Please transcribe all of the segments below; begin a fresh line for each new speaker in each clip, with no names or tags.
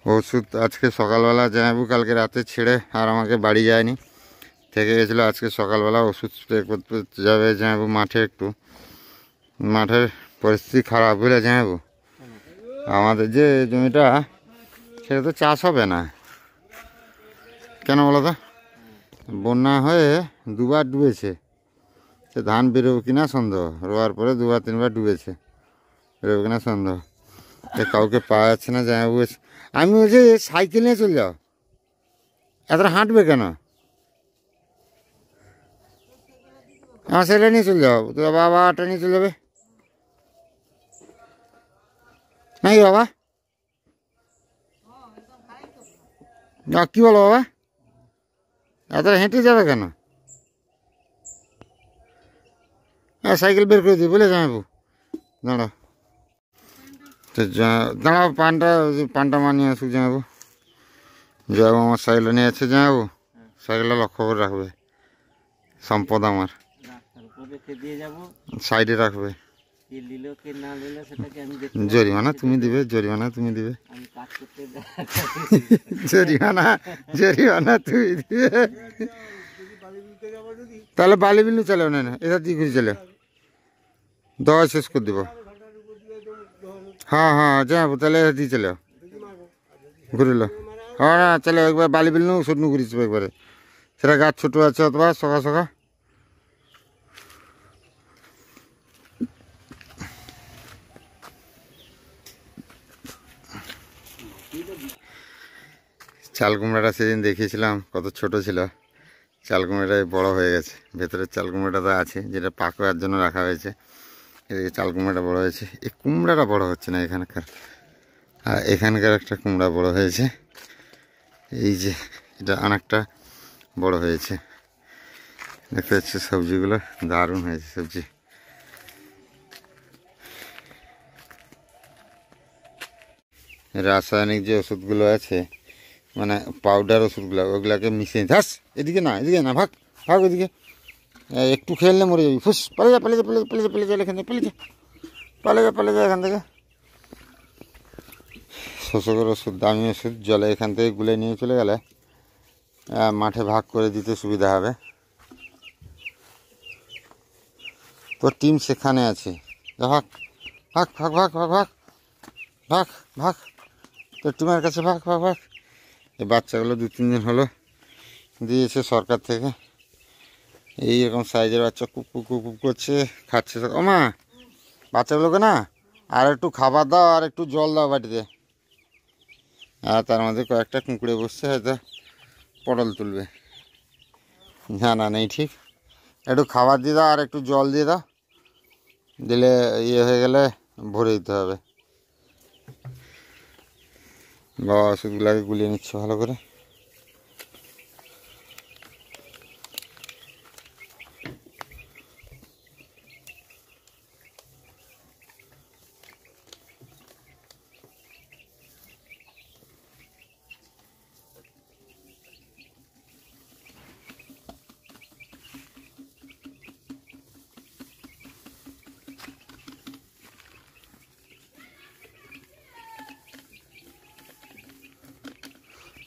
ওষুধ আজকে সকালবেলা জামাইবাবু কালকে রাতে ছেড়ে আর আমাকে বাড়ি যায়নি, থেকে গেছিলো। আজকে সকালবেলা ওষুধ স্প্রে করতে যাবে জামাইবাবু মাঠে। একটু মাঠের পরিস্থিতি খারাপ, বুঝলে জামাইবাবু। আমাদের যে জমিটা সেটা তো চাষ হবে না, কেন বলো তো? বন্যা হয়ে দুবার ডুবেছে। সে ধান বেরোবে কিনা সন্দেহ, রোয়ার পরে দুবার তিনবার ডুবেছে, বেরোবে কিনা সন্দেহ। কাউকে পাওয়া যাচ্ছে না জামাইবাবু। আমি বলছি সাইকেল নিয়ে চলে যাও, এতটা হাঁটবে কেন? আমার সাইকেল নিয়ে চলে যাও, তো বাবাটা নিয়ে চলে যাবে নাকি বাবা? কী বলো বাবা, এতটা হেঁটে যাবে কেন? হ্যাঁ সাইকেল বের করে দিই, বুঝলে জামাইবাবু। দাঁড়াও তো, দাঁড়াও পানটা মানিয়ে আসুক জামাইবাবু। যাবো আমার সাইকেল নিয়ে আছে জামাইবাবু, সাইকেলটা লক্ষ্য করে রাখবে, সম্পদ আমার, সাইডে রাখবে। জরিমানা তুমি দিবে, জরিমানা তুমি দিবে, জরিমানা জরিমানা তুমি দিবে। তাহলে বালি বিলু চালাও না, এটা দিয়ে ঘুরে চালাও, দওয়া শেষ করে দেবো। হ্যাঁ হ্যাঁ যাবো, তাহলে এটা দিয়ে চালাও, ঘুরিল। হ্যাঁ না চালাও, একবার বালি বিল ওষুধ নু ঘুরিস একবারে, সেটা গাছ ছোটো আছে অথবা সকা সকা। চাল কুমড়াটা সেদিন দেখিয়েছিলাম কত ছোট ছিল, চাল কুমড়াটাই বড় হয়ে গেছে। ভেতরের চাল কুমড়াটা তো আছে, যেটা পাকার জন্য রাখা হয়েছে। এদিকে চাল কুমড়াটা বড় হয়েছে, এই কুমড়াটা বড় হচ্ছে না এখানকার। আর এখানকার একটা কুমড়া বড় হয়েছে, এই যে এটা অনেকটা বড় হয়েছে। দেখতে পাচ্ছি সবজিগুলো দারুণ হয়েছে সবজি। রাসায়নিক যে ওষুধগুলো আছে, মানে পাউডার ওষুধগুলো, ওগুলাকে মিশিয়ে ধাস। এদিকে না, এদিকে না, ভাগ ভাগ ওইদিকে, একটু খেললে মরে যাবি। ফুস, পালে যা পালে যা পালে পালে যা পালে যা এখান থেকে, পালে যা পালে যা পালে যা এখান থেকে। শোষকের ওষুধ, দামি ওষুধ, জলে এখান থেকে গুলে নিয়ে চলে গেলে মাঠে ভাগ করে দিতে সুবিধা হবে। তোর টিম সেখানে আছে, ভাগ ভাগ ভাগ ভাগ ভাগ ভাগ ভাগ ভাগ, তোর টিমের কাছে ভাগ ভাগ ভাগ। এই বাচ্চাগুলো 2-3 দিন হলো দিয়েছে সরকার থেকে, এইরকম সাইজের বাচ্চা কুপ কুপ কুপ করছে, খাচ্ছে। ও মা, বাচ্চাগুলোকে না আর একটু খাবার দাও আর একটু জল দাও বাটিতে। আর তার মধ্যে কয়েকটা কুঁকড়ে বসছে, হয়তো পটল তুলবে, জানা নেই ঠিক। একটু খাবার দিয়ে দাও আর একটু জল দিয়ে দাও, দিলে ইয়ে হয়ে গেলে ভরে দিতে হবে। বাবা ওষুধগুলোকে গুলিয়ে নিচ্ছে ভালো করে।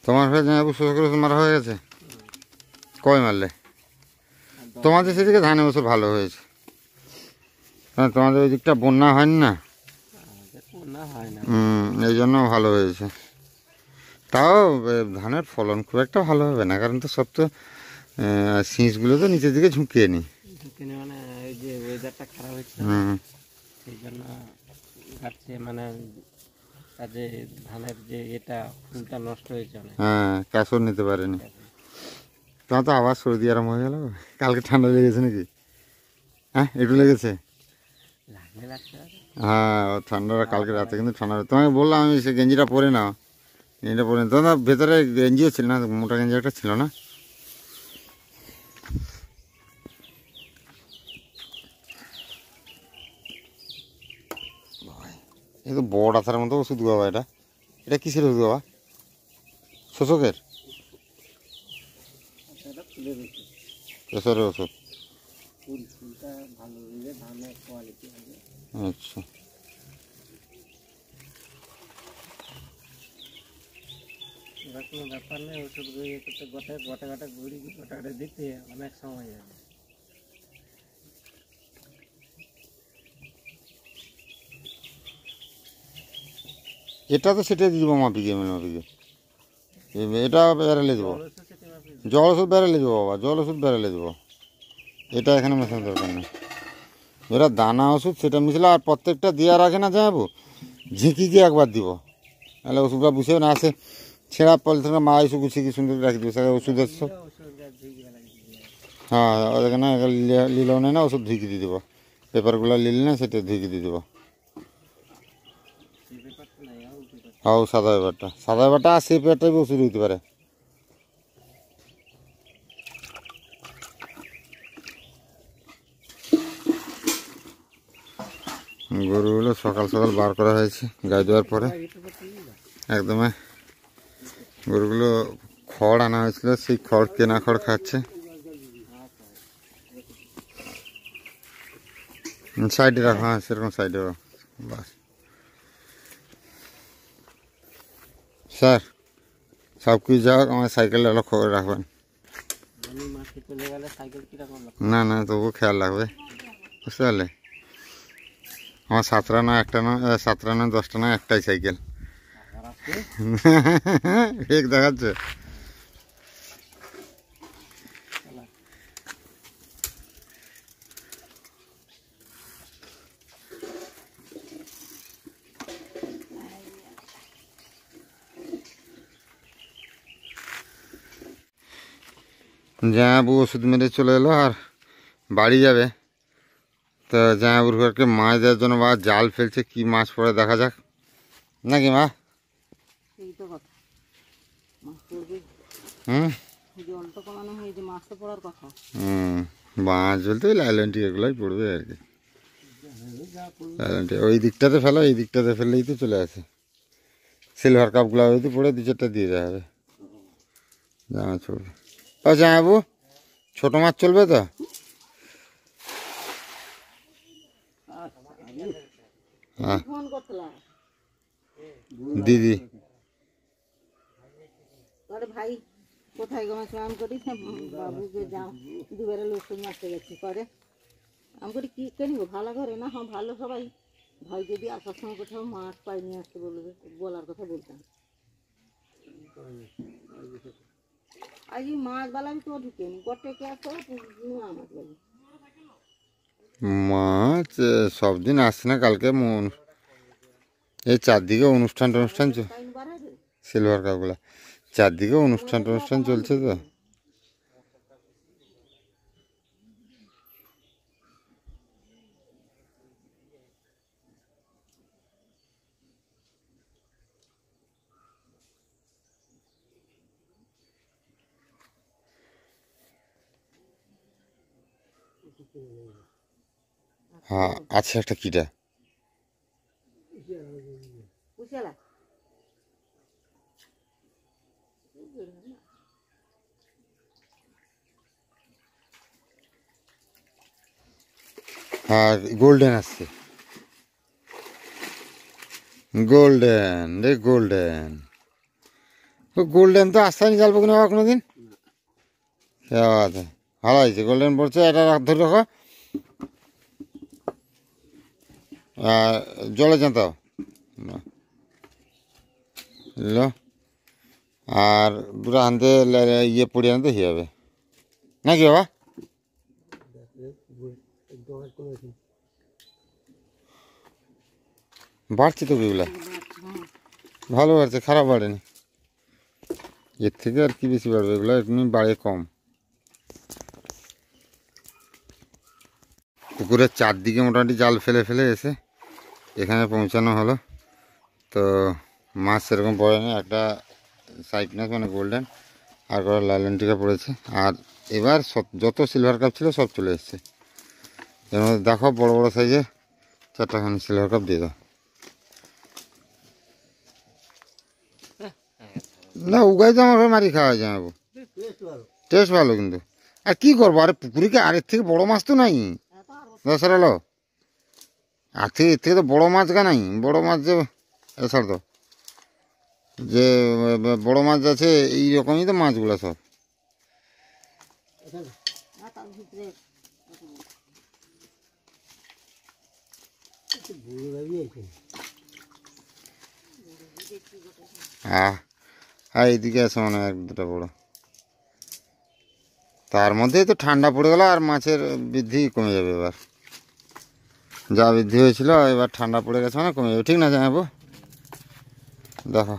তোমার হয়ে জামাইবাবু শ্বশুর মারা হয়ে গেছে? কবে মারলে? তোমাদের সেদিকে ধানের বছর ভালো হয়েছে, কারণ তোমাদের ওই দিকটা বন্যা হয়নি না, এই জন্য ভালো হয়েছে। তাও ধানের ফলন খুব একটা ভালো হবে না, কারণ তো সব তো শীষগুলো তো নিচের দিকে ঝুঁকিয়ে নি,
মানে এই যে ওয়েদারটা খারাপ হয়েছে সেই জন্য গাছে মানে যে ধানের যে এটা ফুলটা নষ্ট হয়েছে অনেক।
হ্যাঁ কাসর নিতে পারেনি। তোমার তো আবার সর্দি আরাম হয়ে গেল, কালকে ঠান্ডা লেগেছে নাকি? হ্যাঁ একটু লেগেছে, হ্যাঁ ঠান্ডাটা কালকে রাতে কিন্তু ঠান্ডা। তোমাকে বললাম আমি সে গেঞ্জিটা পরে নাও, গেঞ্জিটা পরে তোমার ভেতরে গেঞ্জিও ছিল না, মোটা গেঞ্জি একটা ছিল না। এই তো বড় আথার মতো ওষুধ বাবা, এটা এটা কিসের ওষুধ বাবা? শোষকের প্রেশারের ওষুধ। আচ্ছা
এবার কোনো ব্যাপার নেই, ওষুধ ইয়ে করতে গোটা গোটা গোটা গুড়ি গোটা গোটা দিতে অনেক সময় যাবে।
এটা তো সেটাই দিয়ে দেবো মাপিকে মাপিকে, এটা বেড়ালে দেবো।
জল ওষুধ সেটা মাপি
জল ওষুধ বেড়ালে দেবো বাবা, জল ওষুধ বেড়ালে দেবো, এটা এখানে মেশানোর দরকার নেই। এরা দানা ওষুধ সেটা মিশলে আর প্রত্যেকটা দেওয়ার আগে না যাবো ঝিঁকিকে একবার দিব, তাহলে ওষুধটা বুঝে না আসে ছেঁড়া পলিথিন মা এসে গুছিয়ে কি সুন্দর রাখি দেবে সেটা ওষুধ এসছো।
ওষুধ ঝিঁকে লাগিয়ে
হ্যাঁ ওখানে লিলেও নেই না, ওষুধ ধুইকে দিয়ে দেবো, পেপারগুলো লিল না সেটা ধুইকে দিয়ে দেবো।
সেই ব্যাপারটা নাই, আর ব্যাপার
হাও সাদা ব্যাপারটা আর সেই পেপারটাই ওষুধ হইতে পারে। গরুগুলো সকাল সকাল বার করা হয়েছে গাই দেওয়ার পরে, একদম গরুগুলো খড় আনা হয়েছিল, সেই খড় কেনা খড় খাচ্ছে। সাইডে রাখো, হ্যাঁ সেরকম সাইডে বাস। স্যার সব কিছু যাও, আমার সাইকেলটা লক্ষ্য করে রাখবেন।
আমি মাঠে চলে গেলে সাইকেল কিরকম লাগবে?
না না তবু খেয়াল রাখবে, বুঝতে পারলে? আমার 7টা না 1টা না 7টা না 10টা না একটাই সাইকেল।
আর আছে
ঠিক দেখাচ্ছে। জামাবু ওষুধ মেরে চলে এলো আর বাড়ি যাবে, তো জামাবুর ঘরকে মাছ দেওয়ার জন্য বা জাল ফেলছে, কি মাছ পড়ে দেখা যাক নাকি মা?
সেই তো কথা, মাছ পড়বে,
হুম
জল তো কমানো হয়েছে, মাছ তো পড়ার কথা।
মাছ বলতে ওই লাইলনটি এগুলোই পড়বে আর কি। লাইলনটি ওই দিকটাতে ফেলো, এই দিকটাতে ফেললেই তো চলে আসে। সিলভার কাপগুলো হয়তো পড়ে 2-4টা দিয়ে দেওয়া হবে, জামা চলবে। ও জামাবু ছোটো মাছ চলবে তো? হ্যাঁ
ফোন করতলা
দিদি
আরে ভাই কোথায় গো, স্নান করি বাবুকে যাও দুবারে লোক মারতে গেছি করে, আমি করি কি কেনিব ভালো করে না, হ্যাঁ ভালো সবাই, ভাই যদি আসার সময় কোথাও মাছ পাই নিয়ে আসতে বলবে, বলার কথা বলতাম। আজ মাছ বালাবি তো ঢুকেনি, গটে কে আসো নোয়া মাছ বালি
মাছ সব দিন আসছে না, কালকে এই চারদিকে অনুষ্ঠান টনুষ্ঠান
টাইম বাড়াবে।
সিলভার কাপগুলা চারদিকে অনুষ্ঠান টনুষ্ঠান চলছে তো। হ্যাঁ আছে একটা কিটা,
বুঝলা
আর গোল্ডেন আসছে, গোল্ডেন রে গোল্ডেন, গোল্ডেন তো আসতে নি জাল পকুনি বাবা কোনোদিন। ভালো হয়েছে গোল্ডেন পড়ছে, এটা ধরে রাখো জলে চাঁতাও বুঝলো, আর দুটো আনতে ইয়ে পড়ে আনতে হয়ে যাবে নাকি বাবা? বাড়ছে তো এগুলা, ভালো বাড়ছে, খারাপ বাড়েনি, এর থেকে আর কি বেশি বাড়বে, এগুলো এমনি বাড়ে কম। পুকুরের চারদিকে মোটামুটি জাল ফেলে ফেলে এসে এখানে পৌঁছানো হলো, তো মাছ সেরকম পড়ে না, একটা সাইকনাস মানে গোল্ডেন আর কটা লাইলনটিকা পড়েছে, আর এবার যত সিলভার কাপ ছিল সব চলে এসছে। এর মধ্যে দেখো বড় বড় সাইজে 4টাখানি সিলভার কাপ দিয়ে দাও। না উগাইতে আমার ঘরে মারি খাওয়া যায় যাবো, টেস্ট ভালো কিন্তু। আর কি করবো, আরে পুকুরে কি আর এর থেকে বড় মাছ তো নাই, দশরা লো আর থেকে এর থেকে তো বড় মাছ গা নাই, বড় মাছ যে ছাড় তো যে বড় মাছ আছে এই রকমই তো মাছগুলো সব।
আর তার ভিতরে
হ্যাঁ হ্যাঁ, এইদিকে আছে মনে হয় এক দুটো বড়। তার মধ্যেই তো ঠান্ডা পড়ে গেল আর মাছের বৃদ্ধি কমে যাবে এবার। যা বৃদ্ধি হয়েছিল এবার ঠান্ডা পড়ে গেছে মানে কমে যাবে, ঠিক না জানাবো? দেখো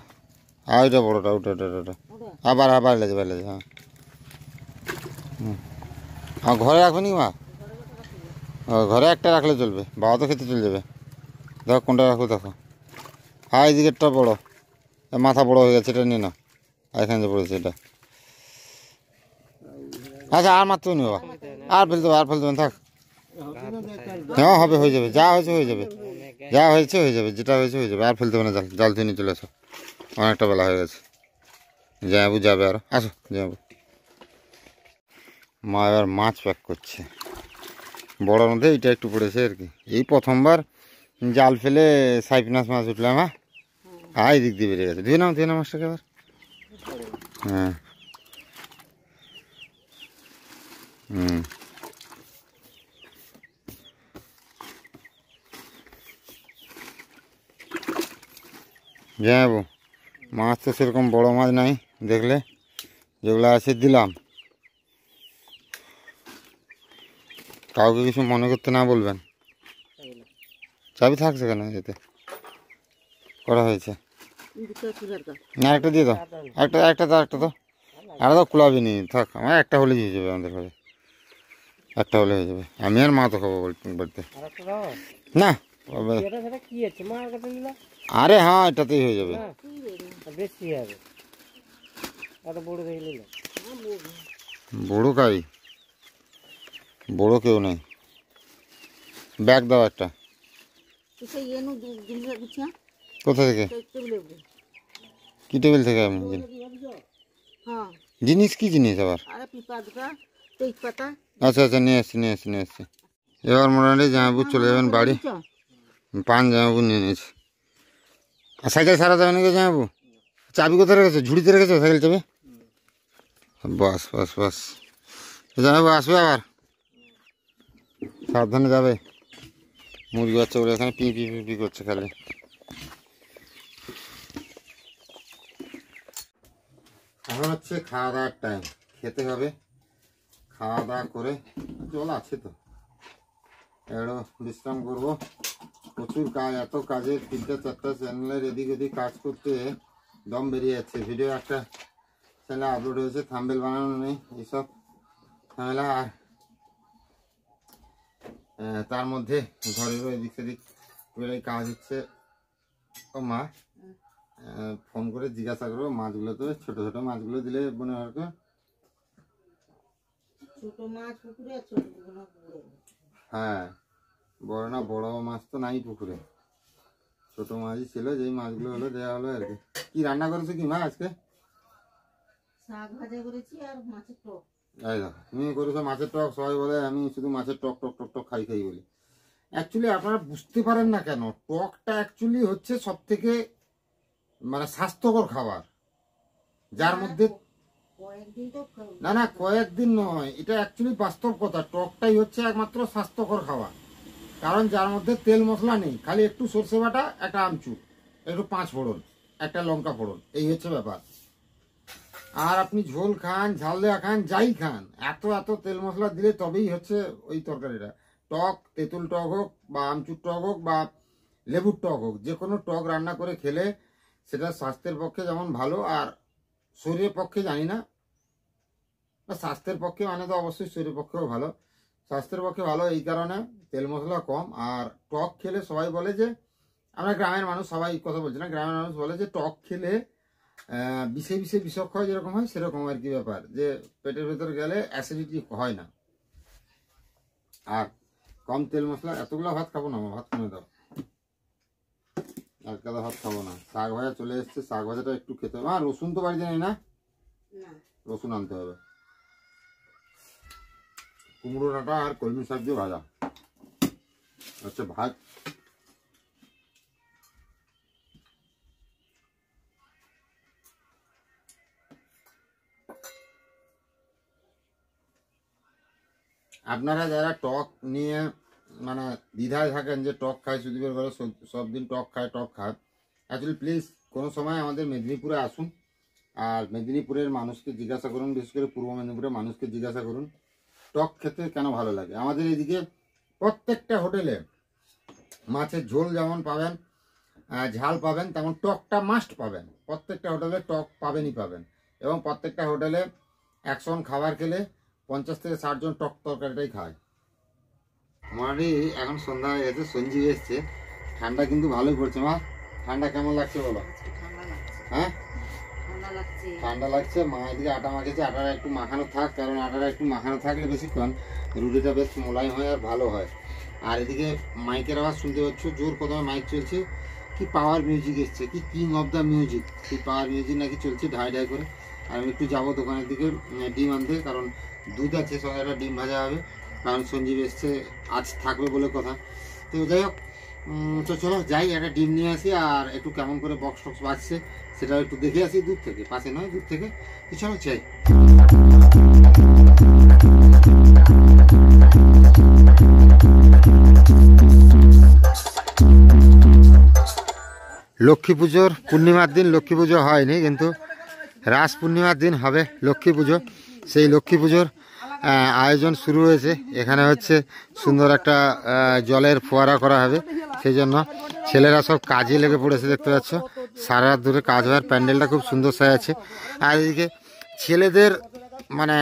আর ওইটা বড়োটা, ওটা ওটা ওটা
ওটা
আবার আবার লেগে বেড়েছে। হ্যাঁ হ্যাঁ, ঘরে রাখবে নি মা? ও, ঘরে একটা রাখলে চলবে, বাবা তো খেতে চলে যাবে। দেখো কোনটা রাখো, দেখো। হ্যাঁ এই দিকেরটা বড়ো, মাথা বড়ো হয়ে গেছে, এটা নিয়ে না। এখানে যে পড়েছে এটা। আচ্ছা আর মাত্র নি বাবা, আর ফেলতে হবে, আর ফেলতে হবে, থাক। হ্যাঁ হবে, হয়ে যাবে, যা হয়েছে হয়ে যাবে, যা হয়েছে হয়ে যাবে, যেটা হয়েছে হয়ে যাবে। আর ফেলতে হবে না, জাল জাল থেকে নিয়ে চলে আসো, অনেকটা বেলা হয়ে গেছে। যাবো যাবে আরো, আসো যাবো। মা এবার মাছ প্যাক করছে। বড়োর মধ্যে এইটা একটু পড়েছে আর কি, এই প্রথমবার জাল ফেলে সাইপিনাস মাছ উঠলাম। হ্যাঁ এই দিক দিয়ে বেরিয়ে গেছে, ধুয়ে নাও মাছটাকে এবার। হ্যাঁ হুম, যাবো। মাছ তো সেরকম বড় মাছ নাই, দেখলে যেগুলো আছে দিলাম। কাউকে কিছু মনে করতে না বলবেন। চাবি থাকছে কেন এতে করা হয়েছে?
দুটো কি দরকার?
না একটা দিয়ে দাও, একটা একটা দাও, একটা দাও। আর তো কুলাবি নি, থাক, আমার একটা হলেই হয়ে যাবে, আমাদের ঘরে একটা হলে হয়ে যাবে। আমি আর মা তো খাবো বলতে না। আরে হ্যাঁ এটাতেই হয়ে যাবে। বড়ো কাই, বড়ো কেউ নেই। ব্যাগ দাও একটা।
সেই এনু জিনিস গুছিয়া
কোথা থেকে?
টেবিলে উপরে।
কি টেবিল থেকে? আমি
হ্যাঁ,
জিনিস কি জিনিস আবার?
আরে পিপা দুটা, তেজপাতা।
আচ্ছা আচ্ছা, নিয়ে এসছি। এবার মোটামুটি জামাইবু চলে যাবেন বাড়ি। পান জামাইবু নিয়ে নিয়েছি। আর সাইকেল সারা যাবে নাকি জামাইবু? চাবি কোথায় রেখেছো? ঝুড়িতে রেখেছো সাইকেল চাবি? বাস বাস বাস, জামাইবু আসবে আবার, সাবধানে যাবে। মুরগি বাচ্চাগুলো এখানে পি পি পি পি করছে খালি। এখন হচ্ছে খাওয়া দাওয়ার টাইম, খেতে হবে। খাওয়া দাওয়া করে, জল আছে তো, এবারও বিশ্রাম করবো। প্রচুর কাজ, এত কাজের 3টা-4টা চ্যানেলের এদিক ওদিক কাজ করতে দম বেরিয়ে যাচ্ছে। ভিডিও একটা চ্যানেলে আপলোড হয়েছে, থাম্বনেল বানানো নেই, এইসব ঝামেলা। আর তার মধ্যে ঘরেরও এদিক সেদিক বেরোয় কাজ হচ্ছে। ও মা ফোন করে জিজ্ঞাসা করবো মাছগুলো, তো ছোট ছোট মাছগুলো দিলে মনে হয়।
ছোট মাছ পুকুরে, ছোট পুকুরে।
হ্যাঁ বড় না, বড় মাছ তো নাই পুকুরে, ছোট মাছই ছিল, যেই মাছগুলো হলো দেওয়া হলো আর কি। কি রান্না করেছো কি মা আজকে?
শাক ভাজা করেছি আর মাছের টক।
এই দেখো তুমি করেছো মাছের টক। সবাই বলে আমি শুধু মাছের টক টক টক টক খাই বলি। অ্যাকচুয়ালি আপনারা বুঝতে পারেন না কেন, টকটা অ্যাকচুয়ালি হচ্ছে সব থেকে মানে স্বাস্থ্যকর খাবার, যার মধ্যে
কয়েকদিন তো
না না কয়েকদিন নয়, এটা অ্যাকচুয়ালি বাস্তব কথা। টকটাই হচ্ছে একমাত্র স্বাস্থ্যকর খাবার, কারণ যার মধ্যে তেল মশলা নেই, খালি একটু সর্ষে বাটা, একটা আমচুর, একটু 5 ফোড়ন, একটা লঙ্কা ফোড়ন, এই হচ্ছে ব্যাপার। আর আপনি ঝোল খান, ঝাল দেওয়া খান, যাই খান, এত এত তেল মশলা দিলে তবেই হচ্ছে ওই তরকারিটা টক। তেঁতুল টক হোক বা আমচুর টক হোক বা লেবুর টক হোক, যে কোনো টক রান্না করে খেলে সেটা স্বাস্থ্যের পক্ষে যেমন ভালো, আর শরীরের পক্ষে জানি না, স্বাস্থ্যের পক্ষে মানে তো অবশ্যই শরীরের পক্ষেও ভালো। স্বাস্থ্যের পক্ষে ভালো এই কারণে তেল মশলা কম। আর টক খেলে সবাই বলে যে, আমরা গ্রামের মানুষ, সবাই কথা বলছে না, গ্রামের মানুষ বলে যে টক খেলে বিষে বিষে বিষক্ষয় যেরকম হয় সেরকম আর কি ব্যাপার, যে পেটের ভেতর গেলে অ্যাসিডিটি হয় না। আর কম তেল মশলা। এতগুলো ভাত খাবো না, ভাত কমে দাও, এক গাদা ভাত খাবো না। শাক ভাজা চলে এসছে, শাক ভাজাটা একটু খেতে হবে। আর রসুন তো বাড়িতে নেই না, রসুন আনতে হবে। কুমড়ো ডাঁটা আর কলমি শাক দিয়ে ভাজা হচ্ছে ভাত। আপনারা যারা টক নিয়ে মানে দ্বিধায় থাকেন যে টক খায় সুদীপের ঘরে সব দিন টক খায় অ্যাকচুয়ালি প্লিজ কোনো সময় আমাদের মেদিনীপুরে আসুন, আর মেদিনীপুরের মানুষকে জিজ্ঞাসা করুন, বিশেষ করে পূর্ব মেদিনীপুরের মানুষকে জিজ্ঞাসা করুন টক খেতে কেন ভালো লাগে। আমাদের এদিকে প্রত্যেকটা হোটেলে মাছের ঝোল যেমন পাবেন, ঝাল পাবেন, তেমন টকটা মাস্ট পাবেন। প্রত্যেকটা হোটেলে টক পাবেনই পাবেন, এবং প্রত্যেকটা হোটেলে 100 জন খাবার খেলে 50 থেকে 60 জন টক তরকারিটাই খায়। আমারই এখন সন্ধ্যা হয়ে গেছে, সঞ্জীব এসছে, ঠান্ডা কিন্তু ভালোই পড়ছে। মা ঠান্ডা কেমন লাগছে বলো? হ্যাঁ ঠান্ডা লাগছে। মা এদিকে আটা মাখেছে, আটাটা একটু মাখানো থাক, কারণ আটাটা একটু মাখানো থাকলে বেশিক্ষণ রুটিটা বেশ মোলায়েম হয় আর ভালো হয়। আর এদিকে মাইকের আওয়াজ শুনতে পাচ্ছ, জোর প্রথমে মাইক চলছে, কি পাওয়ার মিউজিক এসছে, কি কিং অফ দ্য মিউজিক, সেই পাওয়ার মিউজিক নাকি চলছে ঢাই ঢাই করে। আর আমি একটু যাবো দোকানের দিকে ডিম আনতে, কারণ দুধ আছে, সঙ্গে একটা ডিম ভাজা হবে, কারণ সঞ্জীব এসছে আজ থাকবে বলে কথা। তো যাই হোক, তো চলো যাই, একটা ডিম নিয়ে আসি, আর একটু কেমন করে বক্স টক্স বাজছে সেটাও একটু দেখে আসি, দূর থেকে, পাশে নয় দূর থেকে। তো চলো চাই। লক্ষ্মী পুজোর পূর্ণিমার দিন লক্ষ্মী পুজো হয়নি, কিন্তু রাস পূর্ণিমার দিন হবে লক্ষ্মী পুজো। সেই লক্ষ্মী পুজোর আয়োজন শুরু হয়েছে। এখানে হচ্ছে সুন্দর একটা জলের ফোয়ারা করা হবে, সেই জন্য ছেলেরা সব কাজে লেগে পড়েছে, দেখতে পাচ্ছ সারা রাত ধরে কাজ হয়। প্যান্ডেলটা খুব সুন্দর সাজাচ্ছে। আর এদিকে ছেলেদের মানে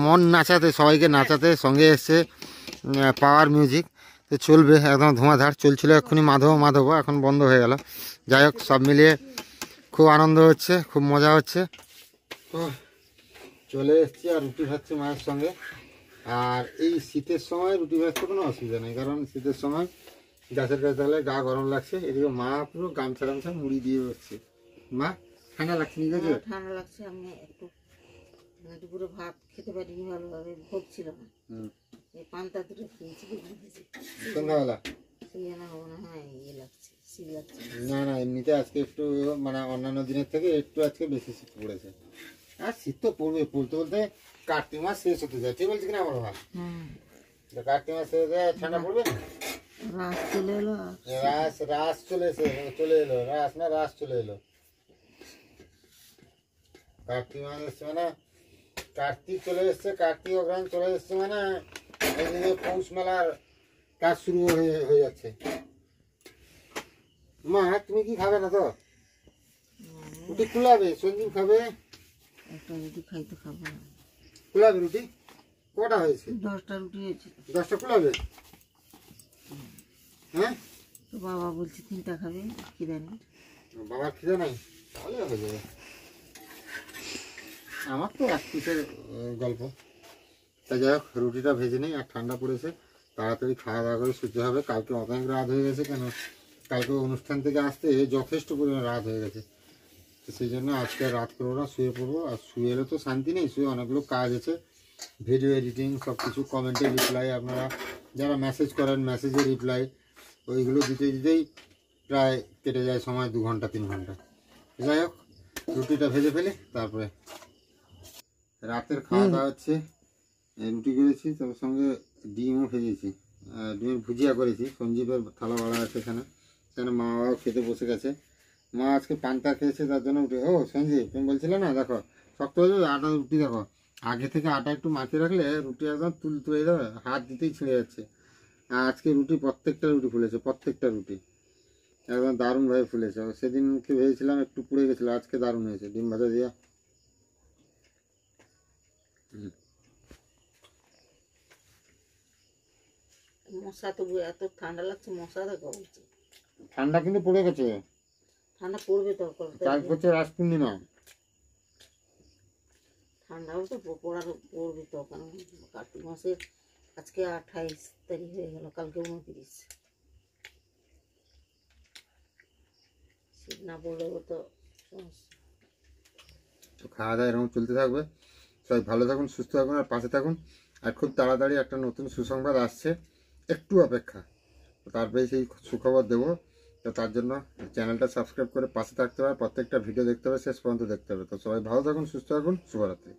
মন নাচাতে, সবাইকে নাচাতে সঙ্গে এসছে পাওয়ার মিউজিক। তো চলবে একদম ধোঁয়াধার, চলছিল এক্ষুনি মাধব, এখন বন্ধ হয়ে গেল। যাই হোক, সব মিলিয়ে খুব আনন্দ হচ্ছে, খুব মজা হচ্ছে। তো চলে এসছি, আর রুটি খাচ্ছি মায়ের সঙ্গে। আর এই শীতের সময় রুটি ভাজতে কোনো অসুবিধা নেই, কারণ শীতের সময় গাছের কাছে থাকলে গা গরম লাগছে। এদিকে মা পুরো গামছা মুড়ি দিয়ে বসছে। মা ঠান্ডা লাগছে? নি গেছে?
ঠান্ডা লাগছে। আমি একটু দুপুরে ভাত খেতে পারিনি ভালোভাবে, ভোগ ছিল না। এই পান্তা দুটো খেয়েছি
সন্ধ্যাবেলা।
সেই জন্য মনে হয় ইয়ে লাগছে, শীত লাগছে।
না না, এমনিতে আজকে একটু মানে অন্যান্য দিনের থেকে একটু আজকে বেশি শীত পড়েছে। আর শীত তো পড়বে, বলতে কার্তিক মাস শেষ হতে যায়, ঠিক বলছি কিনা আমার ভাই? কার্তিক মাস শেষ হতে ঠান্ডা পড়বে না?
রাস চলে এলো,
রাস চলে এলো, রাস চলে এলো। কার্তিক মাস এসছে মানে কার্তিক চলে এসছে, কার্তিক অগ্রহণ চলে এসছে মানে এইদিকে পৌষ মেলার কাজ শুরু হয়ে যাচ্ছে। মা তুমি কি খাবে না তো? রুটি কুলাবে, সঞ্জীব খাবে।
একটা রুটি খাই তো খাবো না।
কুলাবে রুটি? কটা হয়েছে?
10টা রুটি হয়েছে।
10টা কুলাবে? হ্যাঁ,
তো বাবা বলছে 3টা খাবে, খিদে নেই।
বাবার খিদে নাই? তাহলে হয়ে যাবে। আমার তো এক পিসের গল্প। তাই যাই হোক, রুটিটা ভেজে নেই, আর ঠান্ডা পড়েছে, তাড়াতাড়ি খাওয়া দাওয়া করে শুতে হবে। কালকে অনেক রাত হয়ে গেছে, কেন কালকে অনুষ্ঠান থেকে আসতে যথেষ্ট পরিমাণ রাত হয়ে গেছে। তো সেই জন্য আজকে রাত করবো না, শুয়ে পড়বো। আর শুয়ে এলে তো শান্তি নেই, শুয়ে অনেকগুলো কাজ আছে, ভিডিও এডিটিং, সব কিছু, কমেন্টের রিপ্লাই, আপনারা যারা মেসেজ করেন মেসেজের রিপ্লাই, ওইগুলো দিতেই প্রায় কেটে যায় সময় 2 ঘন্টা 3 ঘন্টা। যাই হোক, রুটিটা ভেজে ফেলে তারপরে রাতের খাওয়া দাওয়া হচ্ছে। রুটি করেছি, তার সঙ্গে ডিমও ভেজেছি, ডিমের ভুজিয়া করেছি। সঞ্জীবের থালা বাড়া আছে এখানে, মা বাবাও খেতে বসে গেছে। মা আজকে পান্তা খেয়েছে, তার জন্য উঠে। ও সঞ্জীব, তুমি বলছিলে না, দেখো শক্ত হয়ে যাবে আটা রুটি, দেখো আগে থেকে আটা একটু মাখিয়ে রাখলে রুটি একদম তুলে যাবে, হাত দিতেই ছিঁড়ে যাচ্ছে। আজকে রুটি প্রত্যেকটা রুটি ফুলেছে, প্রত্যেকটা রুটি একদম দারুণভাবে ফুলেছে। সেদিনকে ভেবেছিলাম একটু পুড়ে গেছিলো, আজকে দারুণ হয়েছে ডিম ভাজা দিয়া।
মশা তো এত ঠান্ডা লাগছে, মশা দেখো বলছে।
ঠান্ডা কিন্তু পড়ে গেছে,
ঠান্ডা পড়বে তো,
কাল হচ্ছে রাস পূর্ণিমা।
ঠান্ডাও তো পড়বে তো, কারণ কার্তিক মাসের আজকে 28 তারিখ হয়ে গেল, কালকে 29। শীত না পড়লেও তো সমস্যা।
তো খাওয়া দাওয়া এরকম চলতে থাকবে। সবাই ভালো থাকুন, সুস্থ থাকুন, আর পাশে থাকুন। আর খুব তাড়াতাড়ি একটা নতুন সুসংবাদ আসছে, একটু অপেক্ষা, তারপরে সেই সুখবর দেবো। তো তার জন্য চ্যানেলটা সাবস্ক্রাইব করে পাশে থাকতে হবে, প্রত্যেকটা ভিডিও দেখতে হবে, শেষ পর্যন্ত দেখতে হবে। তো সবাই ভালো থাকুন, সুস্থ থাকুন, শুভরাত্রি।